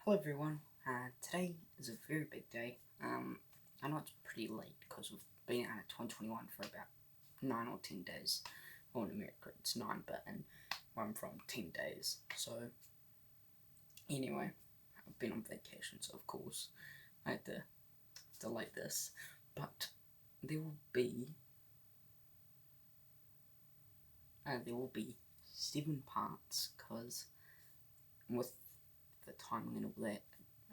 Hello everyone, today is a very big day. I know it's pretty late because we've been out of 2021 for about 9 or 10 days. Well, in America it's 9, but in where I'm from, 10 days. So, anyway, I've been on vacation, so of course I had to delay this. But there will be 7 parts, because with the timing and all that,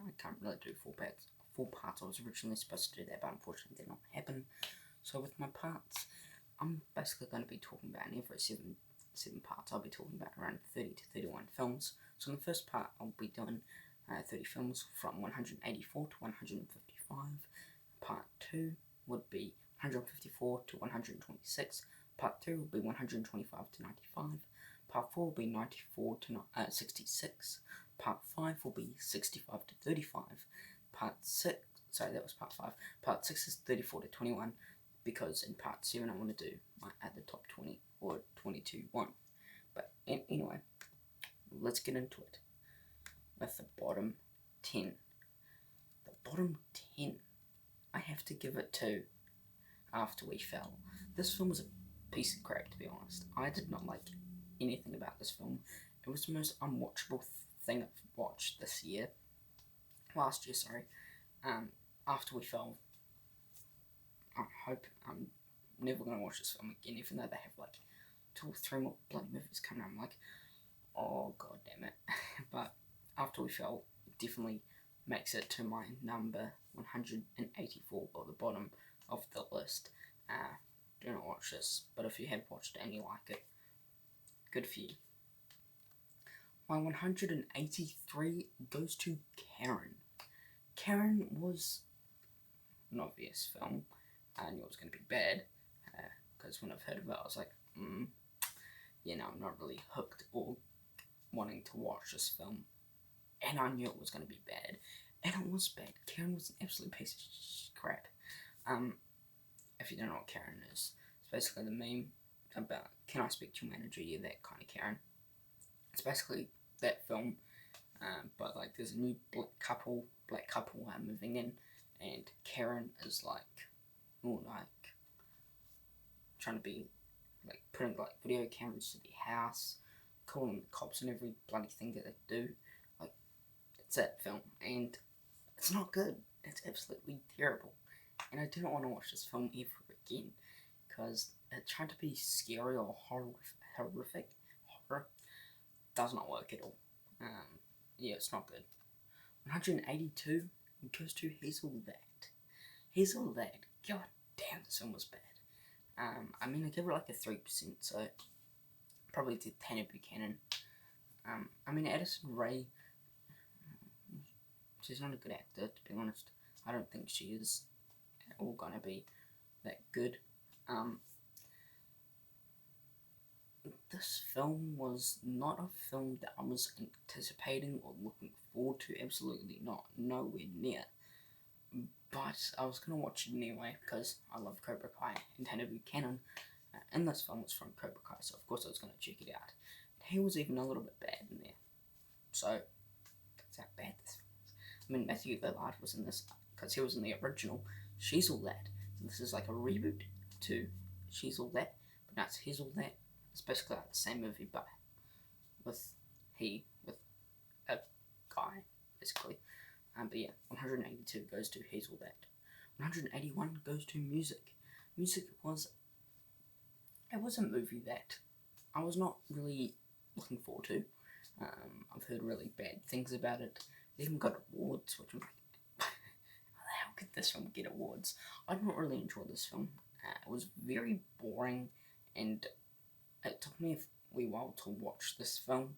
I can't really do 4 parts. I was originally supposed to do that, but unfortunately did not happen. So with my parts, I'm basically going to be talking about, in every seven parts, I'll be talking about around 30 to 31 films. So in the first part, I'll be doing 30 films from 184 to 155. Part 2 would be 154 to 126. Part 3 will be 125 to 95. Part 4 will be 94 to 66. Part 5 will be 65 to 35. Part 6, sorry, that was part 5. Part 6 is 34 to 21, because in part 7 I want to do at the top 20 or 22 one. But anyway, let's get into it with the bottom 10. The bottom 10, I have to give it to After We Fell. This film was a piece of crap, to be honest. I did not like anything about this film. It was the most unwatchable thing I've watched last year, sorry. After We Fell, I hope I'm never going to watch this film again, even though they have like 2 or 3 more bloody movies coming out. I'm like, oh god damn it. But After We Fell definitely makes it to my number 184, or the bottom of the list. Do not watch this, but if you have watched it and you like it, good for you. My 183 goes to Karen. Karen was an obvious film. I knew it was going to be bad, because when I've heard of it, I was like, I'm not really hooked or wanting to watch this film. And I knew it was going to be bad. And it was bad. Karen was an absolute piece of crap. If you don't know what Karen is, it's basically the meme about, can I speak to your manager? Yeah, that kind of Karen. It's basically that film, but like there's a new black couple moving in, and Karen is like trying to be like putting like video cameras to the house, calling the cops and every bloody thing that they do. Like, it's that film, and it's not good. It's absolutely terrible, and I do not want to watch this film ever again, because it tried to be scary or horrific. Horror does not work at all. Yeah, it's not good. 182 goes to Hazel That. Hazel That. God damn, this film was bad. I mean, I give it like a 3%, so probably to Tanner Buchanan. I mean, Addison Rae, she's not a good actor, to be honest. I don't think she is at all gonna be that good. This film was not a film that I was anticipating or looking forward to. Absolutely not. Nowhere near. But I was going to watch it anyway, because I love Cobra Kai, and Tanner Buchanan in this film was from Cobra Kai, so of course I was going to check it out. And he was even a little bit bad in there. So, that's how bad this film was. I mean, Matthew Lillard was in this, because he was in the original She's All That. So this is like a reboot to She's All That, but now it's He's All That. It's basically like the same movie, but with a guy, basically. But yeah, 182 goes to Hazel That. 181 goes to Music. Music was a movie that I was not really looking forward to. I've heard really bad things about it. It even got awards, which I'm like, how could this film get awards? I didn't really enjoy this film. It was very boring, and it took me a wee while to watch this film,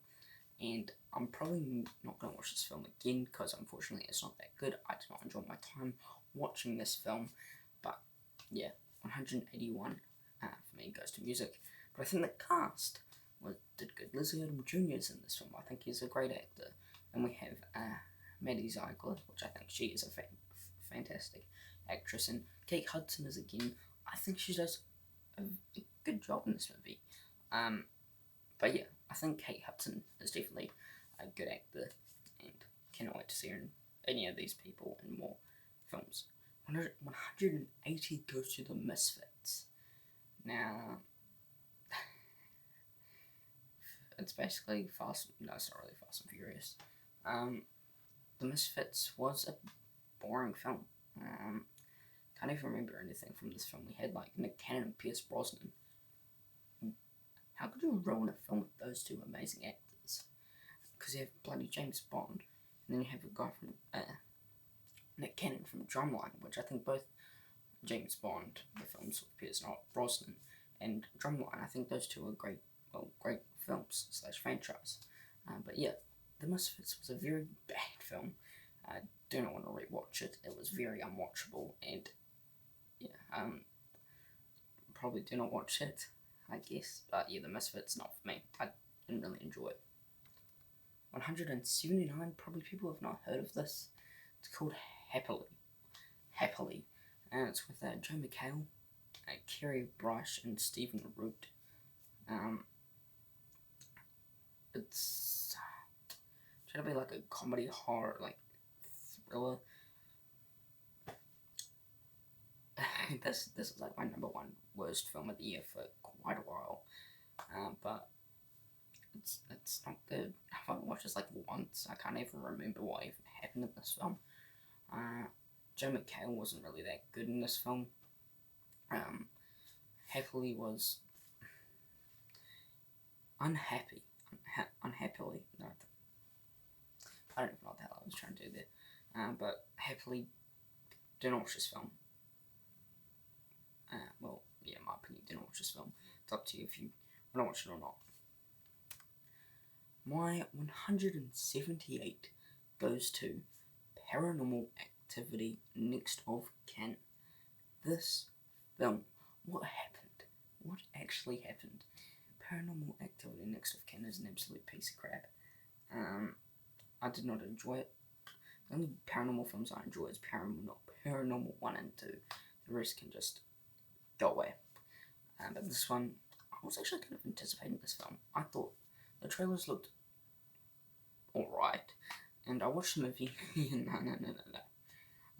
and I'm probably not going to watch this film again, because unfortunately it's not that good. I did not enjoy my time watching this film. But yeah, 181 for me goes to Music. But I think the cast did good. Lizzie Odom Jr. is in this film. I think he's a great actor. And we have Maddie Ziegler, which I think she is a fantastic actress. And Kate Hudson is, again, I think she does a good job in this movie. But yeah, I think Kate Hudson is definitely a good actor, and cannot wait to see any of these people in more films. 180 goes to The Misfits. Now, it's basically Fast. No, it's not really Fast and Furious. The Misfits was a boring film. Can't even remember anything from this film. We had like Nick Cannon and Pierce Brosnan. How could you ruin a film with those two amazing actors? Because you have bloody James Bond, and then you have a guy from Nick Cannon from Drumline, which I think both James Bond, the films with Pierce Brosnan, and Drumline, I think those two are great films / franchise. But yeah, The Misfits was a very bad film. I do not want to rewatch it. It was very unwatchable, and yeah, probably do not watch it, I guess. But yeah, The Misfits, not for me. I didn't really enjoy it. 179, probably people have not heard of this. It's called Happily, and it's with Joe McHale, Kerry Bryce, and Stephen Root. It's trying to be like a comedy horror, like thriller. This is like my number one worst film of the year for quite a while, but it's not good. I've only watched this like once. I can't even remember what even happened in this film. Joe McHale wasn't really that good in this film. Happily was unhappily. No, I don't even know what the hell I was trying to do there. But happily, do not watch this film. Well, yeah, in my opinion, do not watch this film. It's up to you if you want to watch it or not. My 178 goes to Paranormal Activity Next of Kin. This film, what happened? What actually happened? Paranormal Activity Next of Kin is an absolute piece of crap. I did not enjoy it. The only paranormal films I enjoy is Paranormal 1 and 2. The rest can just go away. But this one, I was actually kind of anticipating this film. I thought the trailers looked alright, and I watched the movie. No.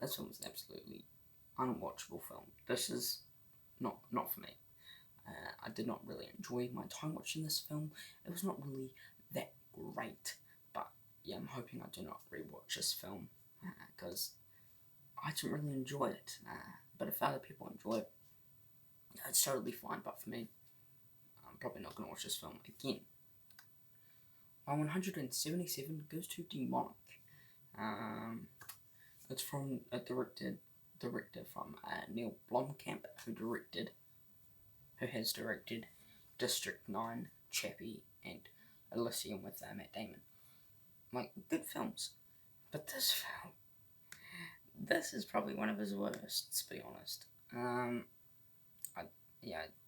This film was an absolutely unwatchable film. This is not for me. I did not really enjoy my time watching this film. It was not really that great, but yeah, I'm hoping I do not rewatch this film, because I didn't really enjoy it. But if other people enjoy it, it's totally fine, but for me, I'm probably not going to watch this film again. My 177 goes to Demonic. It's from a director from Neil Blomkamp, who has directed District 9, Chappie, and Elysium with Matt Damon. Like, good films. But this film, this is probably one of his worst, to be honest. I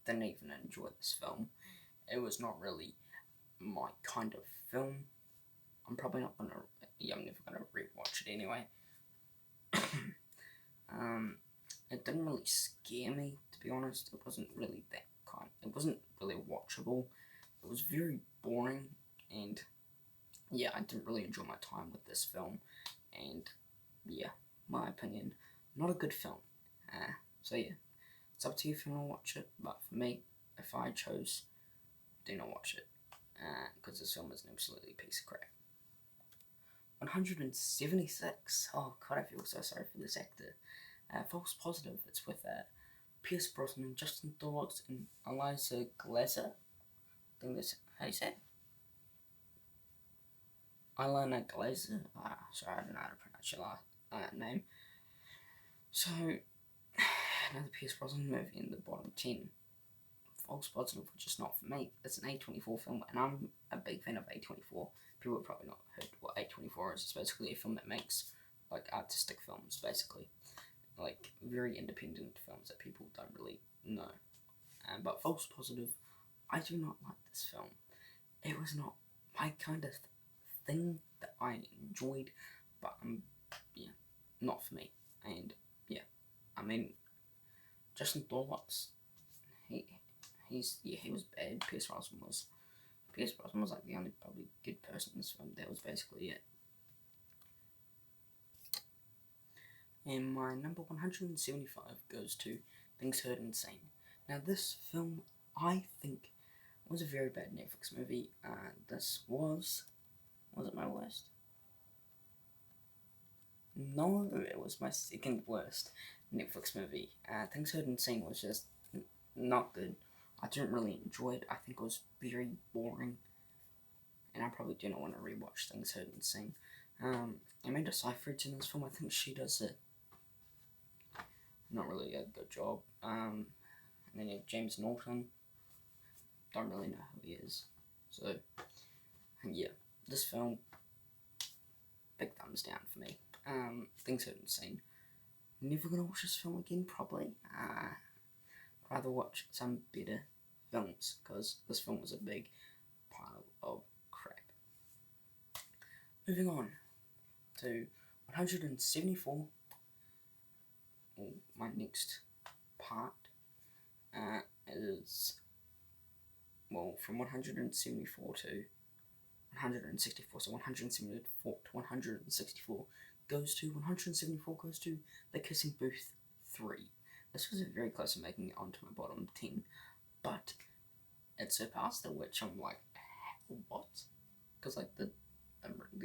didn't even enjoy this film. It was not really my kind of film. I'm probably not gonna. Yeah, I'm never gonna rewatch it anyway. It didn't really scare me, to be honest. It wasn't really that kind. It wasn't really watchable. It was very boring, and yeah, I didn't really enjoy my time with this film. And yeah, my opinion, not a good film. So yeah, it's up to you if you want to watch it. But for me, if I chose, do not watch it, because this film is an absolutely piece of crap. 176. Oh god, I feel so sorry for this actor. False Positive. It's with Pierce Brosnan, Justin Thorlocks, and Eliza Glazer. I think that's how you say it. Ilana Glazer. Sorry, I don't know how to pronounce your name. So, another Pierce Brosnan movie in the bottom 10. False Positive, which is not for me. It's an A24 film, and I'm a big fan of A24. People have probably not heard what A24 is. It's basically a film that makes like artistic films, basically, like very independent films that people don't really know. But False Positive, I do not like this film. It was not my kind of thing that I enjoyed, but not for me. And yeah, I mean, Justin Thorlocks, he was bad. Pierce Brosnan was like the only probably good person in this film. That was basically it. And my number 175 goes to Thingsheardinsane. Now, this film, I think, was a very bad Netflix movie. This was it my worst? No, it was my second worst Netflix movie. Thingsheardinsane was just not good. I didn't really enjoy it. I think it was very boring. And I probably do not want to rewatch Thingsheardinsane. Amanda Seyfried's in this film. I think she does it not really a good job. And then you have James Norton. Don't really know who he is. So, yeah, this film, big thumbs down for me. Thingsheardinsane. Never gonna watch this film again, probably. Rather watch some better films, because this film was a big pile of crap. Moving on to 174. Well, my next part is, well, from 174 to 164, so 174 to 164 goes to 174 goes to The Kissing Booth 3. This was very close to making it onto my bottom 10, but it surpassed it, which I'm like, what? Because like the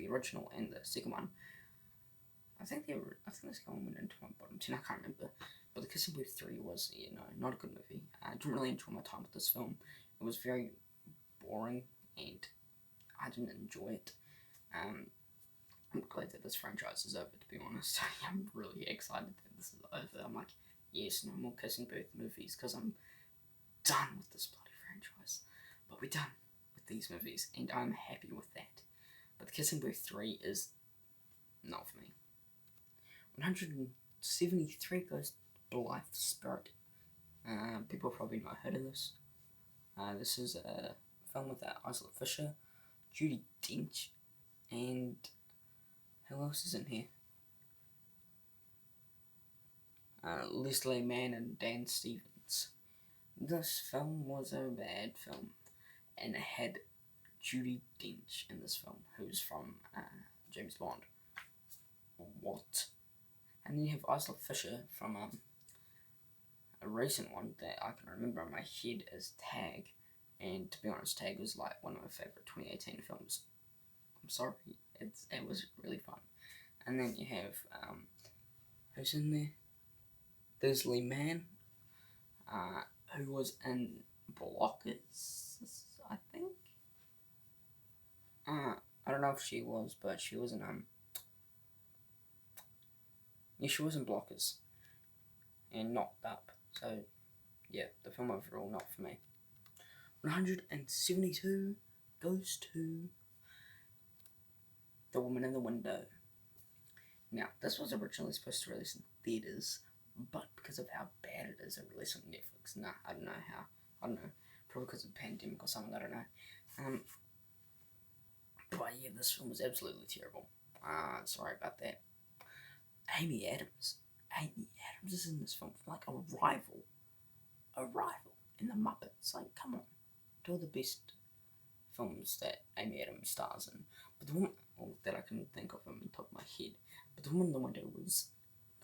original and the second one, I think the second one went into my bottom 10. I can't remember, but The Kissing Booth 3 was, not a good movie. I didn't really enjoy my time with this film. It was very boring, and I didn't enjoy it. I'm glad that this franchise is over, to be honest. I'm really excited that this is over. I'm like, yes, no more Kissing Booth movies, because I'm done with this bloody franchise. But we're done with these movies, and I'm happy with that. But The Kissing Booth 3 is not for me. 173 goes Blythe Spirit. People probably not heard of this. This is a film with Isla Fisher, Judi Dench, and who else is in here? Leslie Mann and Dan Stevens. This film was a bad film, and it had Judi Dench in this film, who's from James Bond. What? And then you have Isla Fisher from a recent one that I can remember in my head as Tag, and to be honest, Tag was like one of my favourite 2018 films. I'm sorry, it was really fun. And then you have, who's in there? Leslie Mann, who was in Blockers, I think. I don't know if she was, but she was in, she was in Blockers, and Knocked Up. So, yeah, the film overall, not for me. 172 goes to The Woman in the Window. Now, this was originally supposed to release in theatres, but because of how bad it is, it released on Netflix. I don't know how. I don't know. Probably because of the pandemic or something, I don't know. But yeah, this film was absolutely terrible. Sorry about that. Amy Adams is in this film, like a rival in the Muppets. Like, come on, two of the best films that Amy Adams stars in. But the one that I can think of on the top of my head, but The Woman in the Window was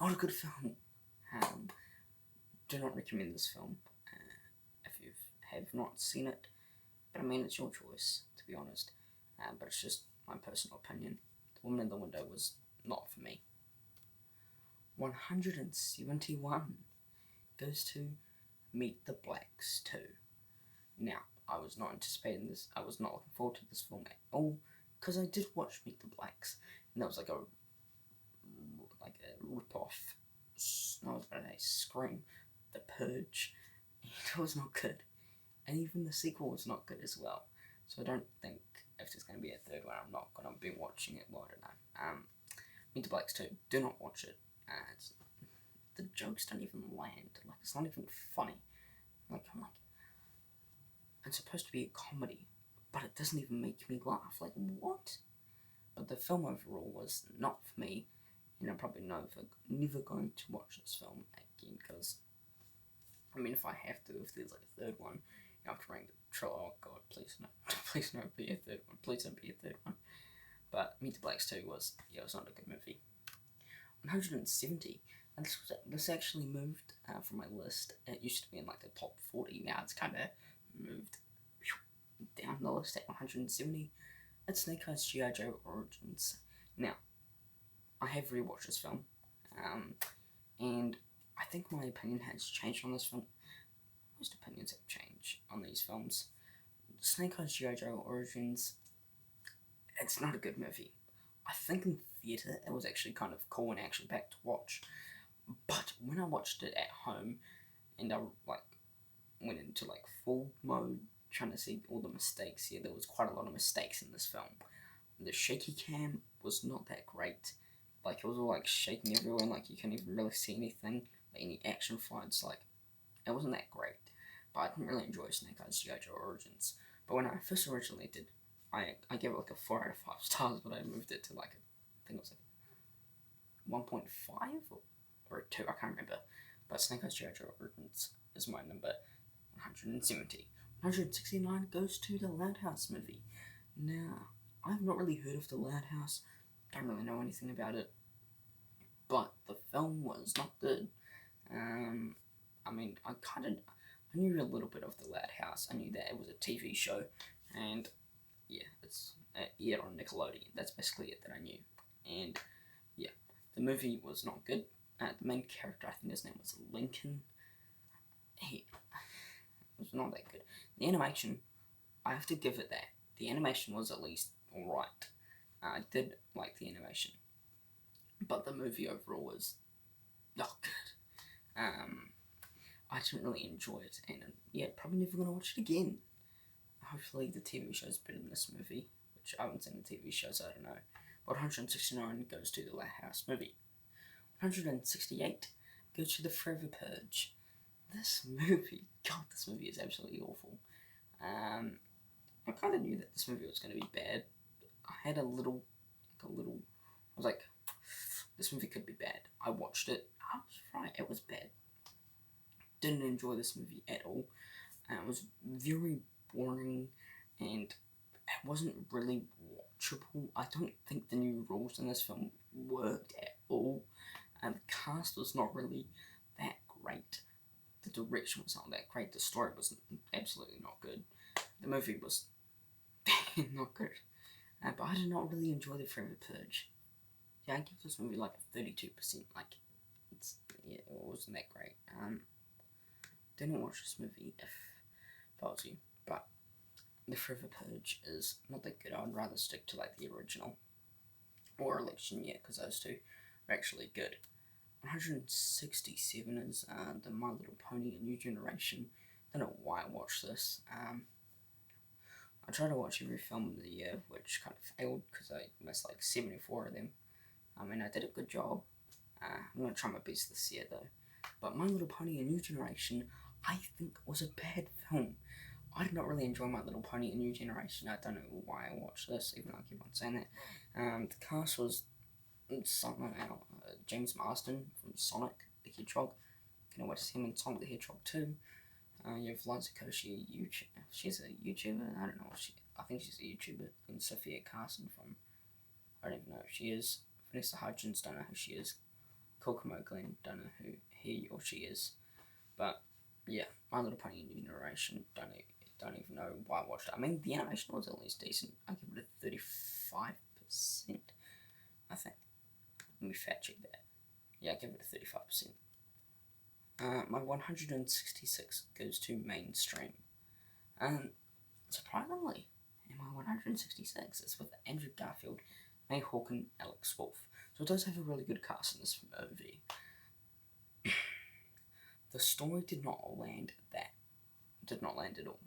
not a good film. Do not recommend this film if you have not seen it. But I mean, it's your choice, to be honest. But it's just my personal opinion. The Woman in the Window was not for me. 171 goes to Meet the Blacks 2. Now, I was not anticipating this. I was not looking forward to this film at all, because I did watch Meet the Blacks, and that was like a rip-off. I was about to say Scream, The Purge, and it was not good. And even the sequel was not good as well. So I don't think if there's going to be a third one, I'm not going to be watching it. Well, I don't know. Meet the Blacks 2, do not watch it. The jokes don't even land. Like, it's not even funny. Like, it's supposed to be a comedy, but it doesn't even make me laugh. Like, what? But the film overall was not for me, and I'm probably never going to watch this film again, because, I mean, if I have to, if there's like a third one, you have to bring the trailer. Oh god, please no. Please no be a third one. Please don't be a third one. But Meet the Blacks 2 was not a good movie. 170. And this actually moved from my list. It used to be in like the top 40. Now it's kind of moved down the list at 170. It's Snake Eyes G.I. Joe Origins. Now, I have rewatched this film, and I think my opinion has changed on this film. Most opinions have changed on these films. Snake Eyes G.I. Joe Origins, it's not a good movie. I think in theatre it was actually kind of cool and action-packed to watch, but when I watched it at home, and I went into full mode, trying to see all the mistakes here, there was quite a lot of mistakes in this film. The shaky cam was not that great. It was all shaking everywhere, and you couldn't even really see anything. Any action fights, it wasn't that great. But I didn't really enjoy Snake Eyes G.I. Joe Origins. But when I first originally did, I gave it a 4 out of 5 stars, but I moved it to I think it was 1.5 or a 2, I can't remember. But Snake Eyes G.I. Joe Origins is my number 170. 169 goes to the Loud House movie. Now, I've not really heard of the Loud House, don't really know anything about it, but the film was not good. I knew a little bit of the Loud House. I knew that it was a TV show, and yeah, it's aired on Nickelodeon. That's basically it that I knew. And yeah, the movie was not good. The main character, I think his name was Lincoln. He was not that good. The animation, I have to give it that. The animation was at least alright. I did like the animation, but the movie overall was not good. I didn't really enjoy it, and yeah, probably never gonna watch it again. Hopefully the TV show's better than this movie, which I haven't seen the TV show, so I don't know. But 169 goes to the Loud House movie. 168 goes to the Forever Purge. This movie is absolutely awful. I kind of knew that this movie was going to be bad. I had a little, I was like, this movie could be bad. I watched it. I was right, it was bad. Didn't enjoy this movie at all. It was very boring, and it wasn't really watchable. I don't think the new rules in this film worked at all. The cast was not really that great. The direction was not that great. The story was absolutely not good. The movie was not good. But I did not really enjoy the Forever Purge. Yeah, I give this movie a 32%. It wasn't that great. Didn't watch this movie if I was you. But the Forever Purge is not that good. I'd rather stick to the original or Election Year, because those two are actually good. 167 is the My Little Pony: A New Generation. I don't know why I watched this. I try to watch every film of the year, which kind of failed because I missed 74 of them. I did a good job. I'm going to try my best this year though. But My Little Pony: A New Generation, I think was a bad film. I did not really enjoy My Little Pony: A New Generation. I don't know why I watched this, even though I keep on saying that. The cast was James Marsden from Sonic the Hedgehog. You know what's him in Sonic the Hedgehog 2. You have Liza Koshy, she's a YouTuber. I don't know if I think she's a YouTuber. And Sophia Carson from, I don't even know who she is. Vanessa Hudgens, don't know who she is. Kokomo Glenn, don't know who he or she is. But yeah, My Little Pony: New Generation, don't even know why I watched it. The animation was at least decent. I give it a 35%, I think. Let me fact check that. Yeah, I give it a 35%. My 166 goes to mainstream. Surprisingly, in my 166, it's with Andrew Garfield, May Hawken, Alex Wolff. So it does have a really good cast in this movie. The story did not land at all.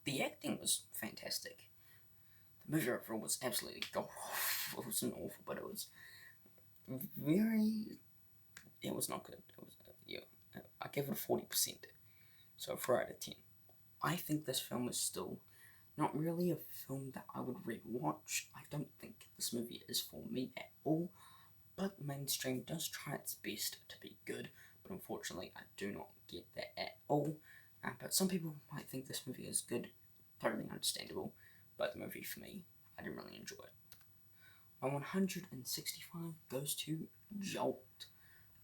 The acting was fantastic. The movie overall was absolutely god-awful. It wasn't awful, but it was not good. I gave it a 40%. So 4 out of 10. I think this film is still not really a film that I would rewatch. I don't think this movie is for me at all. But mainstream does try its best to be good. But unfortunately, I do not get that at all. But some people might think this movie is good. Totally understandable. But the movie, for me, I didn't really enjoy it. My 165 goes to Jolt.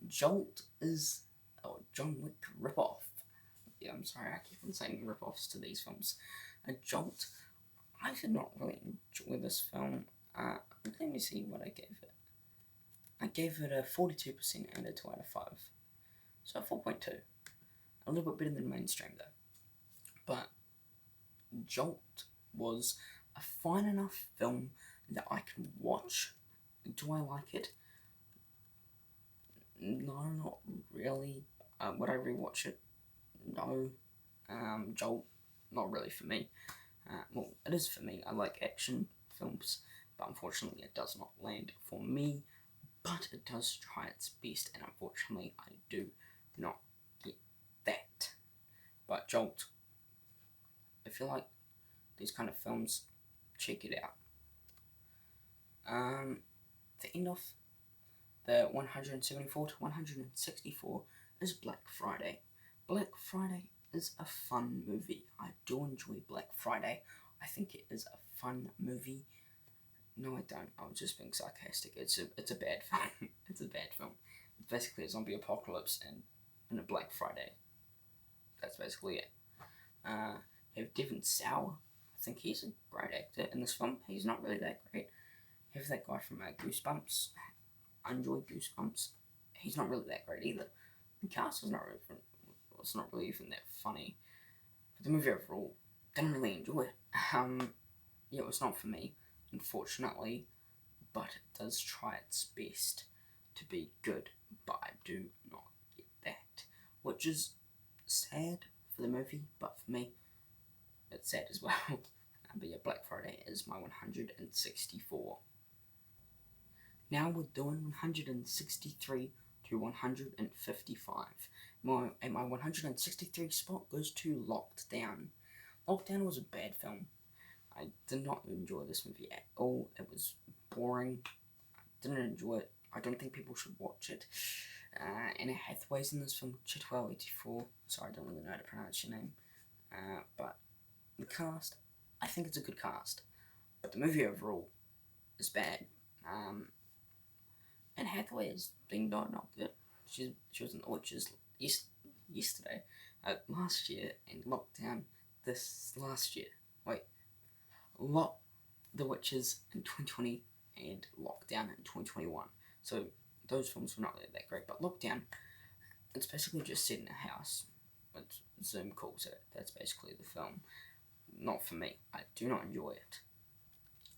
Jolt is a John Wick ripoff. Yeah, I'm sorry, I keep on saying ripoffs to these films. Jolt, I did not really enjoy this film. Let me see what I gave it. I gave it a 42% and a 2 out of 5. So 4.2. A little bit better than mainstream though. But Jolt was a fine enough film that I can watch. Do I like it? No, not really. Would I rewatch it? No. Jolt, not really for me. Well, it is for me. I like action films, but unfortunately it does not land for me. But it does try its best, and unfortunately I do not get that. But Jolt, if you like these kind of films, check it out. The end of the 174 to 164 is Black Friday. Black Friday is a fun movie. I do enjoy Black Friday. I think it is a fun movie. No, I don't. I was just being sarcastic. It's a bad film. It's a bad film. It's basically a zombie apocalypse and a Black Friday. That's basically it. You have Devon Sawa. I think he's a great actor in this film. He's not really that great. You have that guy from Goosebumps. I enjoy Goosebumps. He's not really that great either. The cast is not really, it's not really even that funny. But the movie overall, didn't really enjoy it. Yeah, it was not for me, unfortunately. But it does try its best to be good. But I do not get that, which is sad for the movie. But for me, it's sad as well. But yeah, Black Friday is my 164. Now we're doing 163 to 155. My 163 spot goes to Locked Down. Locked Down was a bad film. I did not enjoy this movie at all. It was boring. I didn't enjoy it. I don't think people should watch it. Anna Hathaway's in this film, Chitwell84. Sorry, I don't really know how to pronounce your name. But the cast, I think it's a good cast. But the movie overall is bad. And Hathaway is being not good. She was in The Witches yesterday, last year, and Lockdown this last year. Wait, The Witches in 2020 and Lockdown in 2021. So those films were not really that great. But Lockdown, it's basically just set in a house. What Zoom calls it. That's basically the film. Not for me. I do not enjoy it.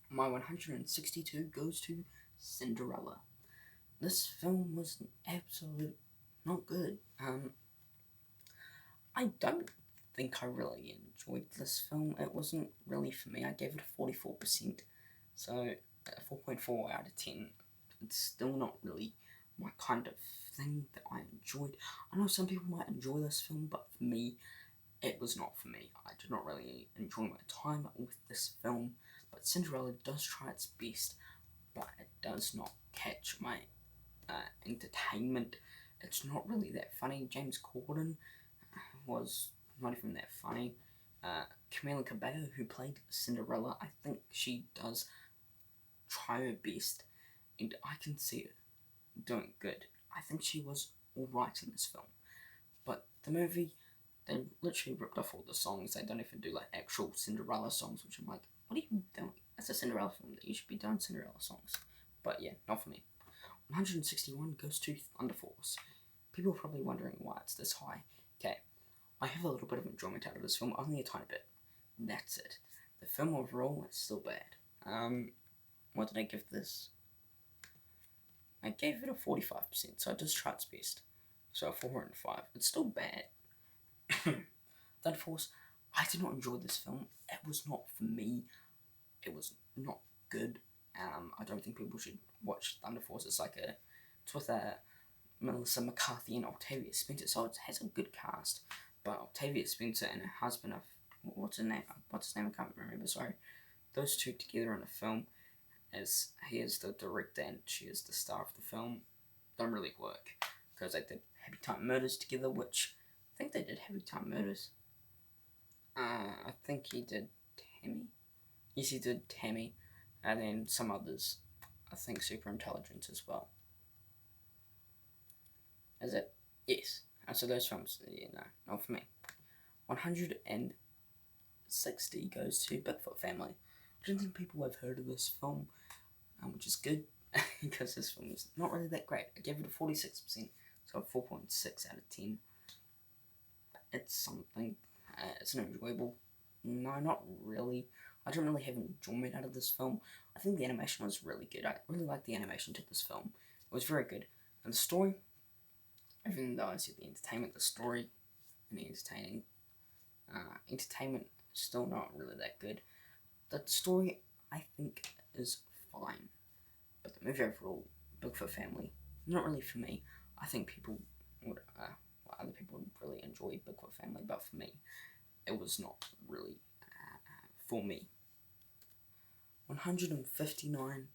My 162 goes to Cinderella. This film was absolute not good. I don't think I really enjoyed this film. It wasn't really for me. I gave it a 44%, so a 4.4 out of 10. It's still not really my kind of thing that I enjoyed. I know some people might enjoy this film, but for me, it was not for me. I did not really enjoy my time with this film, but Cinderella does try its best, but it does not catch my entertainment. It's not really that funny. James Corden was not even that funny. Camila Cabello, who played Cinderella, I think she does try her best, and I can see her doing good. I think she was alright in this film. But the movie, they literally ripped off all the songs. They don't even do like actual Cinderella songs, which I'm like, what are you doing? That's a Cinderella film. You should be doing Cinderella songs. But yeah, not for me. 161 goes to Thunder Force. People are probably wondering why it's this high. Okay, I have a little bit of enjoyment out of this film, only a tiny bit. That's it. The film overall is still bad. What did I give this? I gave it a 45%, so it does try its best. So a 405. It's still bad. Thunder Force, I did not enjoy this film. It was not for me. It was not good. I don't think people should watch Thunder Force. It's with Melissa McCarthy and Octavia Spencer, so it has a good cast. But Octavia Spencer and her husband, what's his name? I can't remember. Sorry. Those two together in a film, as he is the director and she is the star of the film, don't really work because they did Happy Time Murders together, which I think they did Happy Time Murders. I think he did Tammy. Yes, he did Tammy, and then some others. I think super intelligent as well. Is it? Yes. So those films, yeah, no, not for me. 160 goes to Bigfoot Family. I don't think people have heard of this film, which is good, because this film is not really that great. I gave it a 46%, so a 4.6 out of 10. It's something, it's an enjoyable, no, not really. I don't really have enjoyment out of this film. I think the animation was really good. I really liked the animation to this film. It was very good. And the story, even though I said the entertainment, the story and the entertainment still not really that good. The story, I think, is fine. But the movie overall, Bigfoot Family, not really for me. I think people would, other people would really enjoy Bigfoot Family, but for me, it was not really for me. 159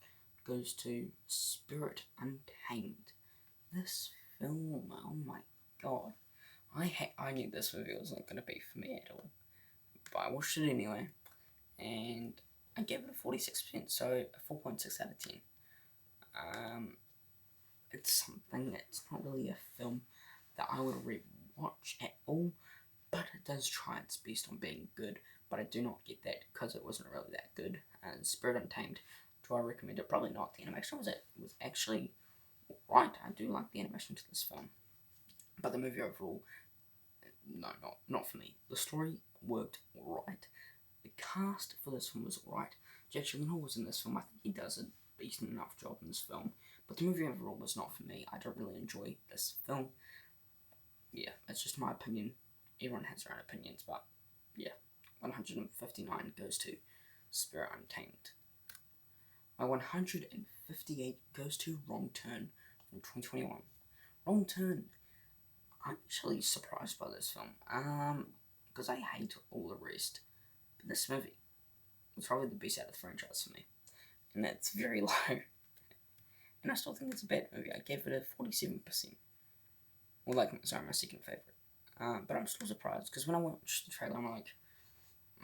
goes to Spirit Untamed. This film, oh my god. I knew this movie was not going to be for me at all. But I watched it anyway. And I gave it a 46%, so a 4.6 out of 10. It's something, it's not really a film that I would re-watch at all. But it does try its best on being good. But I do not get that because it wasn't really that good. And Spirit Untamed, do I recommend it? Probably not. The animation was actually right. I do like the animation to this film. But the movie overall, no, not for me. The story worked right. The cast for this film was right. Jack Gyllenhaal was in this film. I think he does a decent enough job in this film. But the movie overall was not for me. I don't really enjoy this film. Yeah, it's just my opinion. Everyone has their own opinions, but yeah. 159 goes to Spirit Untamed. My 158 goes to Wrong Turn from 2021. Wrong Turn. I'm actually surprised by this film. Because I hate all the rest. But this movie was probably the best out of the franchise for me. And that's very low. And I still think it's a bad movie. I gave it a 47%. Well, my second favourite. But I'm still surprised, because when I watched the trailer, I'm like,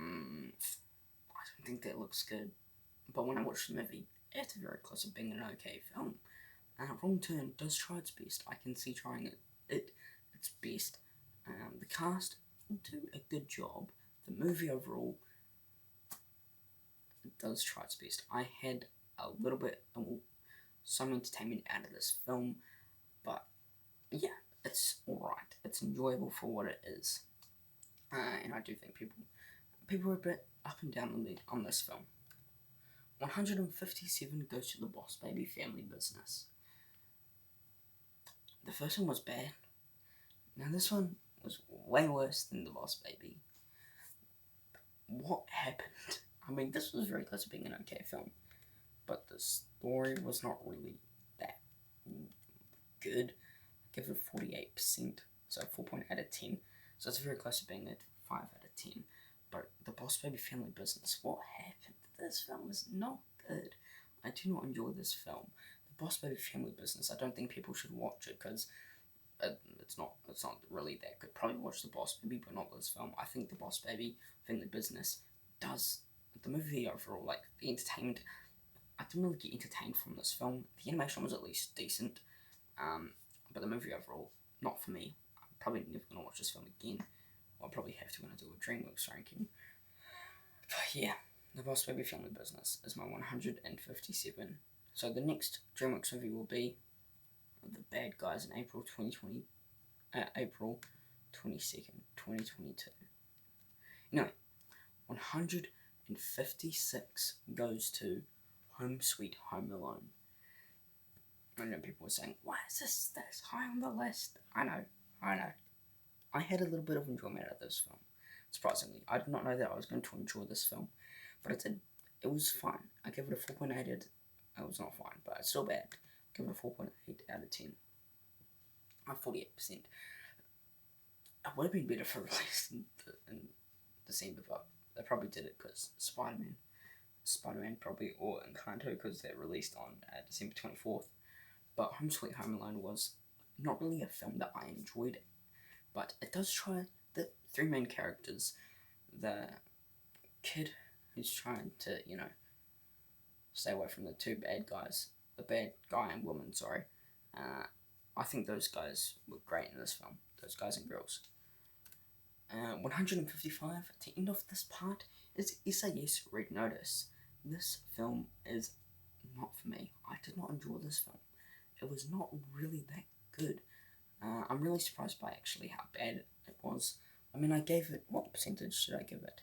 I don't think that looks good. But when I watched the movie, it's very close to being an okay film. Wrong Turn does try its best. I can see trying its best. The cast do a good job. The movie overall does try its best. I had a little bit, some entertainment out of this film, but yeah, it's alright. It's enjoyable for what it is. And I do think people are a bit up and down on this film. 157 goes to The Boss Baby Family Business. The first one was bad. Now this one was way worse than The Boss Baby. What happened? I mean, this was very close to being an okay film, but the story was not really that good. I give it 48%, so 4.8 out of 10. So it's very close to being a 5 out of 10. But The Boss Baby Family Business, what happened? This film is not good. I do not enjoy this film. The Boss Baby Family Business, I don't think people should watch it, because it's not really that good. Probably watch The Boss Baby, but not this film. I think The Boss Baby Family Business does, the movie overall, like the entertainment, I didn't really get entertained from this film. The animation was at least decent, but the movie overall, not for me. I'm probably never going to watch this film again. I'll probably have to when I do a DreamWorks ranking. But yeah, The Boss Baby Family Business is my 157. So the next DreamWorks movie will be The Bad Guys in April 22nd, 2022. Anyway, 156 goes to Home Sweet Home Alone. I know people are saying, why is this high on the list? I know. I had a little bit of enjoyment out of this film. Surprisingly, I did not know that I was going to enjoy this film, but I did. It was fine. I gave it a 4.8. It was not fine, but it's still bad. I give it a 4.8 out of 10. 48%. It would have been better for release in December, but they probably did it because Spider-Man probably, or Encanto, because they're released on December 24th. But Home Sweet Home Alone was not really a film that I enjoyed, but it does try the three main characters. The kid who's trying to, stay away from the two bad guys, the bad guy and woman, sorry. I think those guys were great in this film. Those guys and girls. 155, at the end of this part, is SAS Red Notice. This film is not for me. I did not enjoy this film. It was not really that good. I'm really surprised by actually how bad it was. I mean, I gave it, what percentage did I give it?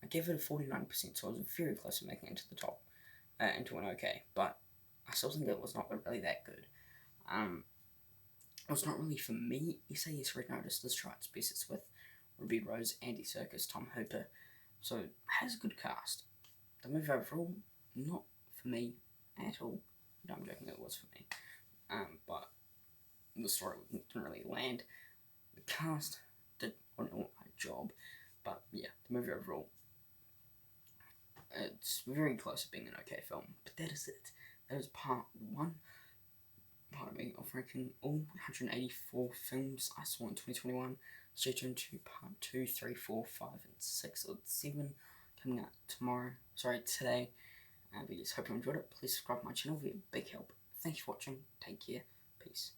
I gave it a 49%, so I was very close to making it to the top, into an okay, but I still think it was not really that good. It was not really for me. SAS Red Notice does try its best. It's with Ruby Rose, Andy Serkis, Tom Hooper, so it has a good cast. The movie overall, not for me at all. No, I'm joking, it was for me. But the story didn't really land. The cast did an alright job, but yeah, the movie overall, it's very close to being an okay film. But that is it. That is part 1, of ranking all 184 films I saw in 2021. Stay tuned to part 2, 3, 4, 5, and 6, or 7 coming out today. But yes, hope you enjoyed it. Please subscribe to my channel, it would be a big help. Thank you for watching. Take care. Peace.